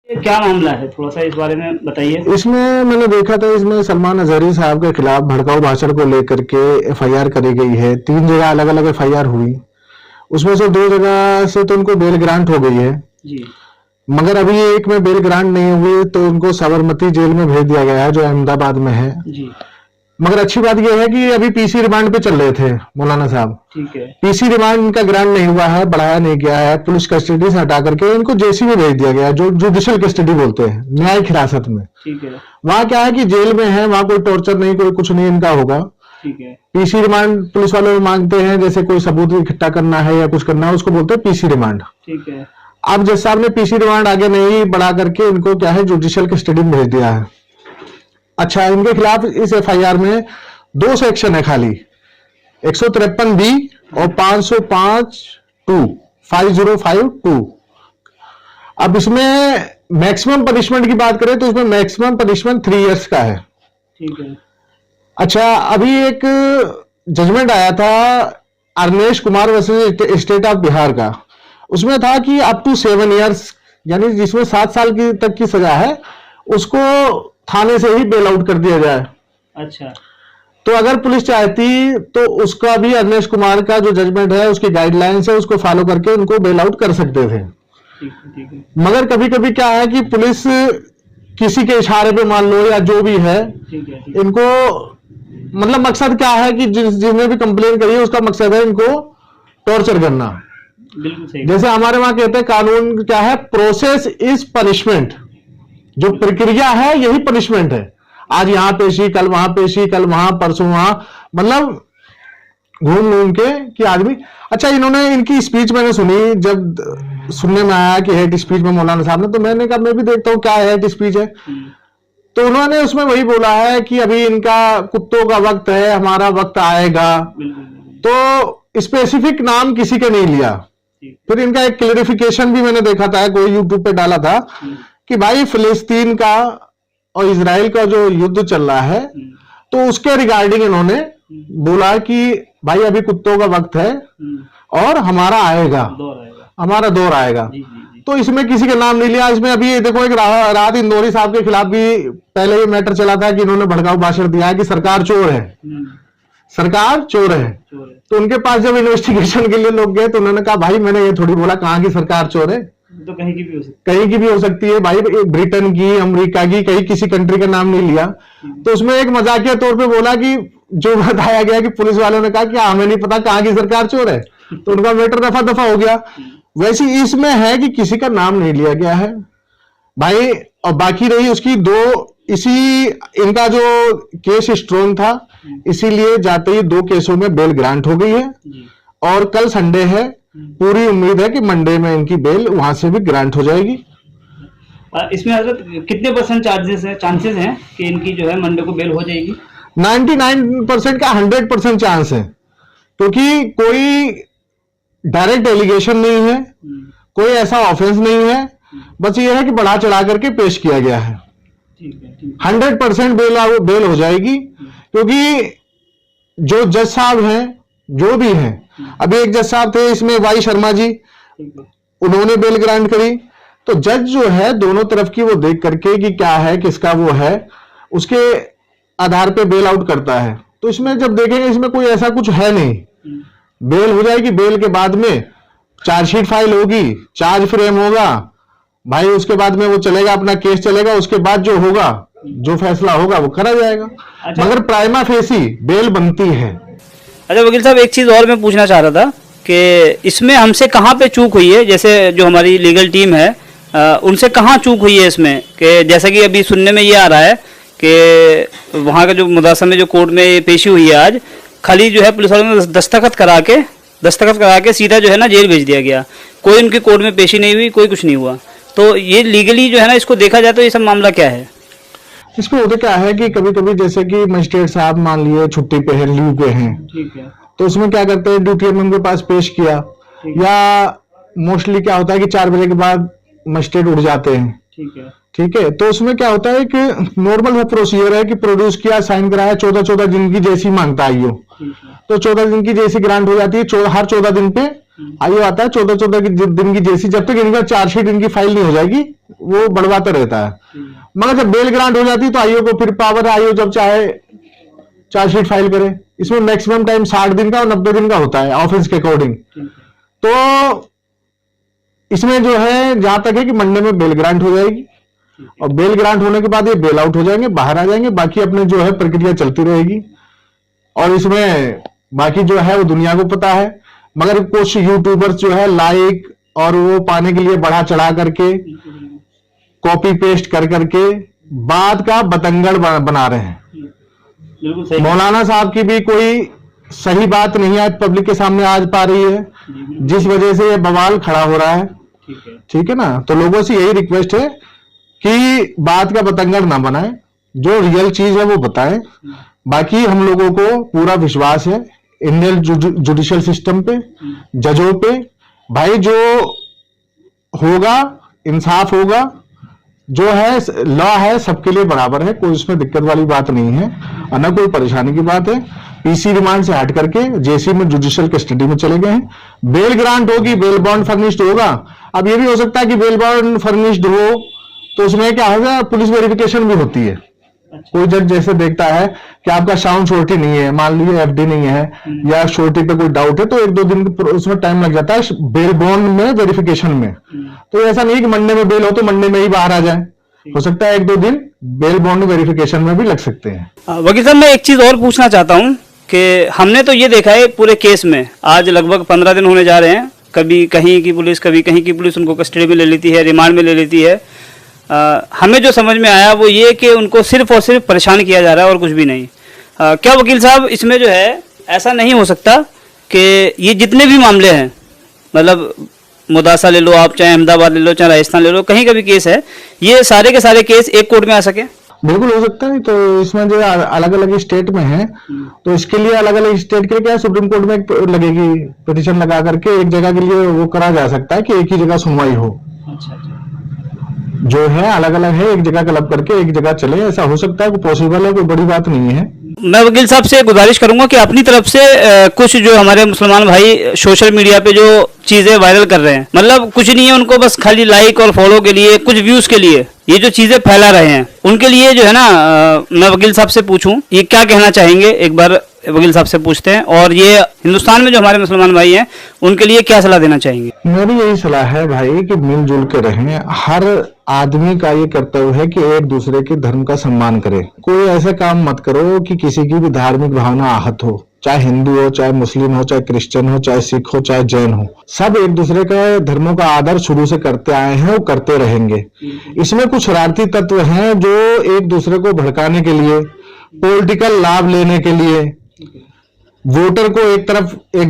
क्या मामला है, थोड़ा सा इस बारे में बताइए। इसमें मैंने देखा था, इसमें सलमान अजहरी साहब के खिलाफ भड़काऊ भाषण को लेकर के एफआईआर करी गई है। 3 जगह अलग अलग एफआईआर हुई, उसमें से 2 जगह से तो उनको बेल ग्रांट हो गई है जी। मगर अभी एक में बेल ग्रांट नहीं हुई, तो उनको साबरमती जेल में भेज दिया गया है जो अहमदाबाद में है जी। मगर अच्छी बात यह है कि अभी पीसी रिमांड पे चल रहे थे मौलाना साहब। ठीक है। पीसी रिमांड इनका ग्रांट नहीं हुआ है, बढ़ाया नहीं गया है, पुलिस कस्टडी से हटा करके इनको जेसी में भेज दिया गया है, जो जुडिशियल कस्टडी बोलते हैं, न्यायिक हिरासत में। ठीक है। वहां क्या है कि जेल में है, वहां कोई टॉर्चर नहीं, कोई कुछ नहीं इनका होगा। ठीक है। पीसी रिमांड पुलिस वाले मांगते हैं, जैसे कोई सबूत इकट्ठा करना है या कुछ करना है, उसको बोलते हैं पीसी रिमांड। ठीक है। अब जज साहब ने पीसी रिमांड आगे नहीं बढ़ा करके इनको क्या है जुडिशियल कस्टडी में भेज दिया है। अच्छा, इनके खिलाफ इस एफआईआर में 2 सेक्शन है खाली, 153B और 505(2). अब इसमें मैक्सिमम पनिशमेंट की बात करें तो इसमें मैक्सिमम पनिशमेंट 3 इयर्स का है। ठीक है। अच्छा, अभी एक जजमेंट आया था Arnesh Kumar versus state of Bihar का, उसमें था कि अप टू 7 इयर्स, यानी जिसमें 7 साल की तक की सजा है उसको थाने से ही बेल आउट कर दिया जाए। अच्छा। तो अगर पुलिस चाहती तो उसका भी अरनेश कुमार का जो जजमेंट है, उसकी गाइडलाइंस है, उसको फॉलो करके उनको बेल आउट कर सकते थे। ठीक है। मगर कभी कभी क्या है कि पुलिस किसी के इशारे पे मान लो या जो भी है, ठीक है। इनको मतलब मकसद क्या है कि जिसने भी कंप्लेन करी है उसका मकसद है इनको टॉर्चर करना। बिल्कुल सही। जैसे हमारे वहां कहते हैं कानून क्या है, प्रोसेस इज पनिशमेंट, जो प्रक्रिया है यही पनिशमेंट है। आज यहां पेशी, कल वहां पेशी, कल वहां, परसों वहां, मतलब घूम घूम के कि आदमी। अच्छा, इन्होंने इनकी स्पीच मैंने सुनी, जब सुनने में आया कि हेट स्पीच में मौलाना साहब ने, तो मैंने कहा मैं भी देखता हूँ क्या हेट स्पीच है। तो उन्होंने उसमें वही बोला है कि अभी इनका कुत्तों का वक्त है, हमारा वक्त आएगा। तो स्पेसिफिक नाम किसी का नहीं लिया। फिर इनका एक क्लेरिफिकेशन भी मैंने देखा था, कोई यूट्यूब पे डाला था कि भाई फिलिस्तीन का और इजराइल का जो युद्ध चल रहा है, तो उसके रिगार्डिंग इन्होंने बोला कि भाई अभी कुत्तों का वक्त है और हमारा आएगा, हमारा दौर आएगा। तो इसमें किसी का नाम नहीं लिया। इसमें अभी देखो एक राहत इंदौरी साहब के खिलाफ भी पहले ये मैटर चला था कि इन्होंने भड़काऊ भाषण दिया है कि सरकार चोर है, सरकार चोर है। तो उनके पास जब इन्वेस्टिगेशन के लिए लोग गए तो उन्होंने कहा भाई मैंने ये थोड़ी बोला कहाँ की सरकार चोर है, तो कहीं की भी हो सकती है, कहीं की भी हो सकती है भाई, ब्रिटेन की, अमेरिका की, कहीं किसी कंट्री का नाम नहीं लिया। तो उसमें एक मजाकिया तौर पे बोला कि जो बताया गया कि पुलिस वालों ने कहा कि हमें नहीं पता कहाँ की सरकार चोर है, तो उनका मैटर दफा दफा हो गया। वैसे इसमें है कि किसी का नाम नहीं लिया गया है भाई। और बाकी रही उसकी इसी इनका जो केस स्ट्रॉन्ग था, इसीलिए जाते ही 2 केसों में बेल ग्रांट हो गई है और कल संडे है, पूरी उम्मीद है कि मंडे में इनकी बेल वहां से भी ग्रांट हो जाएगी। इसमें हजरत कितने % चांसेस हैं कि इनकी जो है मंडे को बेल हो जाएगी? 99% का 100% चांस है, क्योंकि कोई डायरेक्ट एलिगेशन नहीं है, कोई ऐसा ऑफेंस नहीं है, बस ये है कि बढ़ा चढ़ा करके पेश किया गया है। 100% बेल हो जाएगी, क्योंकि जो जज साहब हैं, जो भी हैं, अभी एक जज साहब थे इसमें वाई शर्मा जी, उन्होंने बेल ग्रांट करी। तो जज जो है दोनों तरफ की वो देख करके कि क्या है, किसका वो है, उसके आधार पे बेल आउट करता है। तो इसमें जब देखेंगे इसमें कोई ऐसा कुछ है नहीं, बेल हो जाएगी। बेल के बाद में चार्जशीट फाइल होगी, चार्ज फ्रेम होगा भाई, उसके बाद में वो चलेगा, अपना केस चलेगा, उसके बाद जो होगा, जो फैसला होगा वो करा जाएगा। अच्छा। मगर प्राइमा फेसी बेल बनती है। अच्छा वकील साहब, एक चीज़ और मैं पूछना चाह रहा था कि इसमें हमसे कहाँ पे चूक हुई है, जैसे जो हमारी लीगल टीम है उनसे कहाँ चूक हुई है इसमें, कि जैसा कि अभी सुनने में ये आ रहा है कि वहाँ का जो मुदासा में जो कोर्ट में पेशी हुई है आज, खाली जो है पुलिस वालों ने दस्तखत करा के सीधा जो है ना जेल भेज दिया गया, कोई उनकी कोर्ट में पेशी नहीं हुई, कोई कुछ नहीं हुआ। तो ये लीगली जो है ना इसको देखा जाए तो ये सब मामला क्या है? इसमें होता क्या है कि कभी कभी जैसे कि मजिस्ट्रेट साहब मान लिए छुट्टी पे है, लीव पे हैं, ठीक है, तो उसमें क्या करते हैं ड्यूटी उनके पास पेश किया, या मोस्टली क्या होता है कि 4 बजे के बाद मजिस्ट्रेट उठ जाते हैं, ठीक है। ठीक है, तो उसमें क्या होता है कि नॉर्मल प्रोसीजर है कि प्रोड्यूस किया, साइन कराया, 14 दिन की जैसी मांगता है आईओ, तो 14 दिन की जैसी ग्रांट हो जाती है। हर 14 दिन पे आईओ आता है, 14 दिन की जैसी, जब तक इनका चार्जशीट इनकी फाइल नहीं हो जाएगी वो बढ़वाता रहता है। मगर जब बेल ग्रांट हो जाती है तो आईओ को फिर पावर, आईओ जब चाहे चार्जशीट फाइल करे। इसमें मैक्सिमम टाइम 60 दिन का और 90 दिन का होता है ऑफेंस के अकॉर्डिंग। तो इसमें जो है जहां तक है कि मंडे में बेल ग्रांट हो जाएगी और बेल ग्रांट होने के बाद ये बेल आउट हो जाएंगे, बाहर आ जाएंगे, बाकी अपने जो है प्रक्रिया चलती रहेगी। और इसमें बाकी जो है वो दुनिया को पता है, मगर कुछ यूट्यूबर्स जो है लाइक और वो पाने के लिए बढ़ा चढ़ा करके, कॉपी पेस्ट कर करके बात का बतंगड़ बना रहे हैं। मौलाना साहब की भी कोई सही बात नहीं आज पब्लिक के सामने आज पा रही है, जिस वजह से ये बवाल खड़ा हो रहा है। ठीक है ना, तो लोगों से यही रिक्वेस्ट है कि बात का बतंगड़ ना बनाएं, जो रियल चीज है वो बताएं। बाकी हम लोगों को पूरा विश्वास है इंडियन जुडिशियल सिस्टम पे, जजों पे। भाई जो होगा इंसाफ होगा, जो है लॉ है सबके लिए बराबर है, कोई उसमें दिक्कत वाली बात नहीं है और ना कोई परेशानी की बात है। पीसी रिमांड से हट करके जेसी में जुडिशियल कस्टडी में चले गए हैं। बेल ग्रांट होगी, बेल बॉन्ड फर्निश्ड होगा। अब ये भी हो सकता है कि बेल बॉन्ड फर्निश्ड हो तो उसमें क्या होगा, पुलिस वेरिफिकेशन भी होती है। कोई जज जैसे देखता है कि आपका साउंड श्योरिटी नहीं है, मान लीजिए एफडी नहीं है या श्योरिटी पे कोई डाउट है, तो 1-2 दिन उसमें टाइम लग जाता है बेल बॉन्ड में वेरिफिकेशन में। तो ऐसा नहीं कि मंडे में बेल हो तो मंडे में ही बाहर आ जाए, हो सकता है 1-2 दिन बेल बॉन्ड वेरिफिकेशन में भी लग सकते हैं। वकील साहब, मैं एक चीज और पूछना चाहता हूँ कि हमने तो ये देखा है पूरे केस में आज लगभग 15 दिन होने जा रहे हैं, कभी कहीं की पुलिस कभी कहीं की पुलिस उनको कस्टडी में ले लेती है, रिमांड में ले लेती है। हमें जो समझ में आया वो ये कि उनको सिर्फ और सिर्फ परेशान किया जा रहा है और कुछ भी नहीं। क्या वकील साहब इसमें जो है ऐसा नहीं हो सकता कि ये जितने भी मामले हैं, मतलब मुदासा ले लो आप, चाहे अहमदाबाद ले लो, चाहे राजस्थान ले लो, कहीं का भी केस है, ये सारे के सारे केस एक कोर्ट में आ सके? बिल्कुल हो सकता है। तो इसमें जो अलग अलग स्टेट में है तो इसके लिए अलग अलग स्टेट के लिए क्या सुप्रीम कोर्ट में एक लगेगी पिटीशन लगा करके, एक जगह के लिए वो करा जा सकता है कि एक ही जगह सुनवाई हो। जो है अलग अलग है, एक जगह क्लब करके एक जगह चले, ऐसा हो सकता है, पॉसिबल है, कोई बड़ी बात नहीं है। मैं वकील साहब से गुजारिश करूंगा कि अपनी तरफ से कुछ जो हमारे मुसलमान भाई सोशल मीडिया पे जो चीजें वायरल कर रहे हैं, मतलब कुछ नहीं है उनको, बस खाली लाइक और फॉलो के लिए, कुछ व्यूज के लिए ये जो चीजें फैला रहे हैं, उनके लिए जो है ना मैं वकील साहब से पूछूं ये क्या कहना चाहेंगे, एक बार वकील साहब से पूछते हैं। और ये हिंदुस्तान में जो हमारे मुसलमान भाई हैं उनके लिए क्या सलाह देना चाहेंगे? मेरी यही सलाह है भाई कि मिलजुल के रहें। हर आदमी का ये कर्तव्य है कि एक दूसरे के धर्म का सम्मान करे। कोई ऐसा काम मत करो कि किसी की भी धार्मिक भावना आहत हो, चाहे हिंदू हो, चाहे मुस्लिम हो, चाहे क्रिश्चियन हो, चाहे सिख हो, चाहे जैन हो। सब एक दूसरे के धर्मों का आदर शुरू से करते आए हैं और करते रहेंगे। इसमें कुछ शरारती तत्व हैं जो एक दूसरे को भड़काने के लिए, पॉलिटिकल लाभ लेने के लिए, वोटर को एक तरफ एक